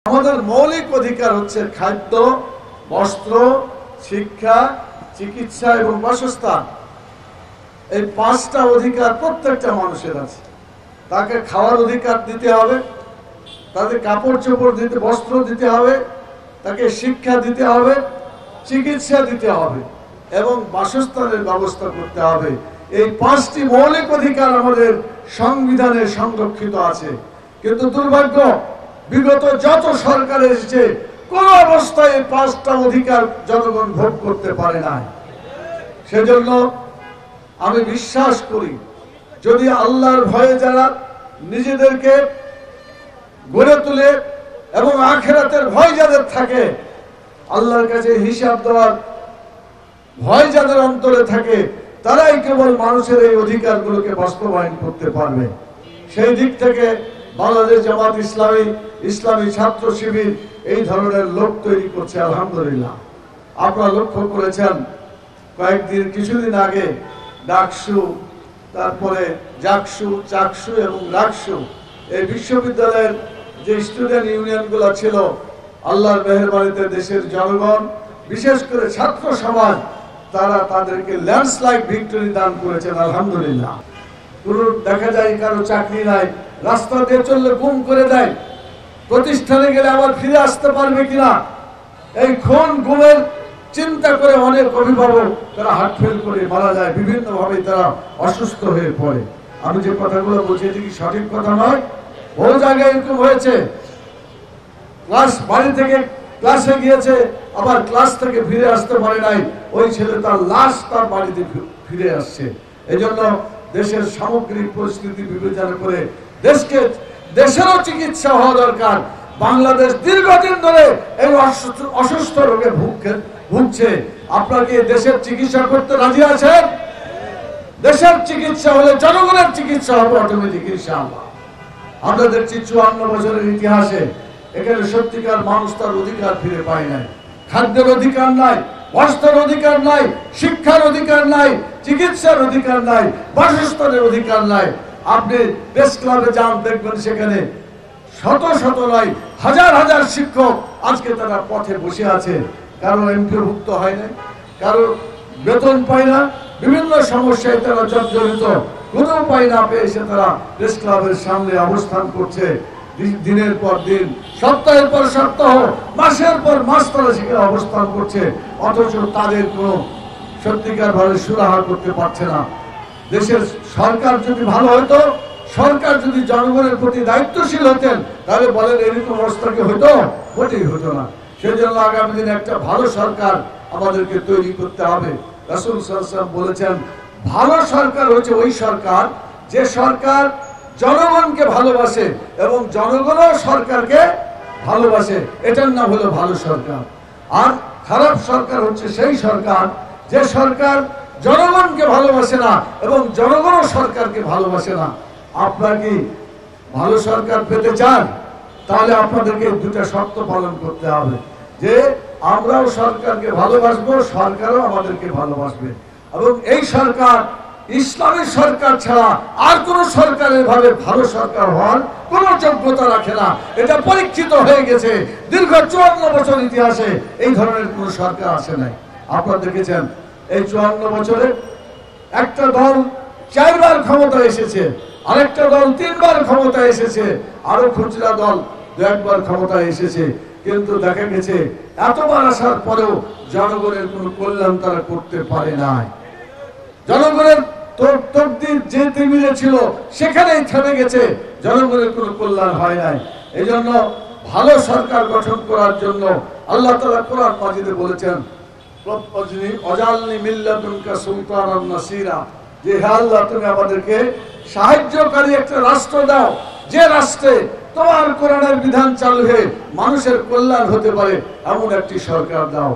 আমাদের মৌলিক অধিকার হচ্ছে খাদ্য, বস্ত্র, শিক্ষা, চিকিৎসা এবং বাসস্থান। এই পাঁচটা অধিকার প্রত্যেকটা মানুষের আছে। তাকে খাওয়ার অধিকার দিতে হবে, তাকে কাপড় চোপড় দিতে, বস্ত্র দিতে হবে, তাকে শিক্ষা দিতে হবে, চিকিৎসা দিতে হবে এবং বাসস্থানের ব্যবস্থা করতে হবে। এই পাঁচটি মৌলিক অধিকার আমাদের সংবিধানে সংরক্ষিত আছে। কিন্তু দুর্ভাগ্য, বিগত যত সরকার এসেছে কোন অবস্থায় এই পাঁচটা অধিকার জনগণ ভোগ করতে পারে না। সেজন্য আমি বিশ্বাস করি, যদি আল্লাহর ভয়ে যারা নিজেদেরকে গড়ে তুলে এবং আখিরাতের ভয় যাদের থাকে, আল্লাহর কাছে হিসাব দেওয়ার ভয় যাদের অন্তরে থাকে, তারাই কেবল মানুষের এই অধিকারগুলোকে বাস্তবায়ন করতে পারবে। সেই দিক থেকে বাংলাদেশ জামাত ইসলামী, ইসলামী ছাত্র শিবির এই ধরনের লোক তৈরি করছে। আলহামদুলিল্লাহ, আপনারা লক্ষ্য করেছেন কিছুদিন আগে ডাকসু, তারপরে জাকসু, চাকসু এবং রাকসু, এই বিশ্ববিদ্যালয়ের যে স্টুডেন্ট ইউনিয়নগুলো ছিল, আল্লাহর মেহেরবানিতে দেশের জনগণ, বিশেষ করে ছাত্র সমাজ, তারা তাদেরকে ল্যান্ডস্লাইড ভিক্টরি দান করেছেন। আলহামদুলিল্লাহ। পুরো দেখা যায় কারো চাকরি নাই, রাস্তা দিয়ে চললে গুম করে দেয়, প্রতিষ্ঠানে গেলে আবার ফিরে আসতে পারবে কিনা, এই খুন গুমের চিন্তা করে অনেক অভিভাবক তারা হার্ট ফেল করে মারা যায়, বিভিন্ন ভাবে তারা অসুস্থ হয়ে পড়ে। আমি যে কথাগুলো বলছি এটি কি সঠিক কথা নয়? বহু জায়গায় এরকম হয়েছে, বাড়ি থেকে ক্লাসে গিয়েছে, আবার ক্লাস থেকে ফিরে আসতে পারে নাই, ওই ছেলে তার লাশ তার বাড়িতে ফিরে আসছে। এই জন্য দেশের সামগ্রিক পরিস্থিতি বিবেচনা করে দেশেরও চিকিৎসা হওয়া দরকার। বাংলাদেশ দীর্ঘদিন ধরে এই অসুস্থ রোগে ভুগছে। আপনারা কি দেশের চিকিৎসা করতে রাজি আছেন? দেশের চিকিৎসা হলে জনগণের চিকিৎসা হবে অটোমেটিক ইনশাআল্লাহ। আমরা দেখছি 54 বছরের ইতিহাসে এখানে সত্যিকার মানুষ তার অধিকার ফিরে পায় নাই। খাদ্যের অধিকার নাই, বস্ত্রের অধিকার নাই, শিক্ষার অধিকার নাই, চিকিৎসার অধিকার নাই, বাসস্থানের অধিকার নাই। আপনি প্রেস ক্লাবে যান, দেখবেন সেখানে শত শত নয়, হাজার হাজার শিক্ষক আজকে তারা পথে বসে আছে। কারো এমপিভুক্ত হয় না, কারো বেতন পায় না, বিভিন্ন সমস্যায় তারা জর্জরিত, কোনো উপায় না পেয়ে এসে তারা প্রেস ক্লাবের সামনে অবস্থান করছে। দিনের পর দিন, সপ্তাহের পর সপ্তাহ, মাসের পর মাস তারা সেখানে অবস্থান করছে, অথচ তাদের কোনো সত্যিকার ভাবে সুরাহা করতে পারছে না। দেশের সরকার যদি ভালো হতো, সরকার যদি জনগণের প্রতি দায়িত্বশীল হতেন, তাহলে বলেন এরকম অবস্থা কি হতো? মোটেই হতো না। সেজন্য আগামী দিনে একটা ভালো সরকার আমাদেরকে তৈরি করতে হবে। রাসূল সাল্লাল্লাহু আলাইহি ওয়াসাল্লাম বলেছেন, ভালো সরকার হচ্ছে ওই সরকার যে সরকার জনগণকে ভালোবাসে এবং জনগণও সরকারকে ভালোবাসে, এটার নাম হলো ভালো সরকার। আর খারাপ সরকার হচ্ছে সেই সরকার যে সরকার জনগণকে ভালোবাসে না এবং জনগণও সরকারকে ভালোবাসে না। আপনারা কি ভালো সরকার পেতে চান? তাহলে আপনাদেরকে দুটা শর্ত পালন করতে হবে, যে আমরাও সরকারকে ভালোবাসবো, সরকারও আমাদেরকে ভালোবাসবে। এবং এই সরকার ইসলামী সরকার ছাড়া আর কোন সরকারের ভাবে ভালো সরকার হওয়ার কোন যোগ্যতা রাখে না। এটা পরীক্ষিত হয়ে গেছে। দীর্ঘ 54 বছর ইতিহাসে এই ধরনের কোন সরকার আসে নাই। আপনারা দেখেছেন এই 54 বছরে একটা দল 4 বার ক্ষমতায় এসেছে, আরেকটা দল 3 বার ক্ষমতায় এসেছে, আরো খুচরা দল 2-1 বার ক্ষমতায় এসেছে। কিন্তু দেখা গেছে এতবার আসার পরেও জনগণের কোন কল্যাণ তারা করতে পারে নাই। জনগণের তকদির যে টেবিলে ছিল সেখানেই থেমে গেছে, জনগণের কোনো কল্যাণ হয় নাই। এই জন্য ভালো সরকার গঠন করার জন্য আল্লাহ তাআলা কোরআন মাজিদে বলেছেন, অজালনি মিল্লাতুনকা সুলতানান নাসিরা, যে হে আল্লাহ তুমি আমাদেরকে সাহায্যকারী একটা রাষ্ট্র দাও, যে রাষ্ট্রে তোমার কোরআনের বিধান চালু হয়ে মানুষের কল্যাণ হতে পারে এমন একটি সরকার দাও।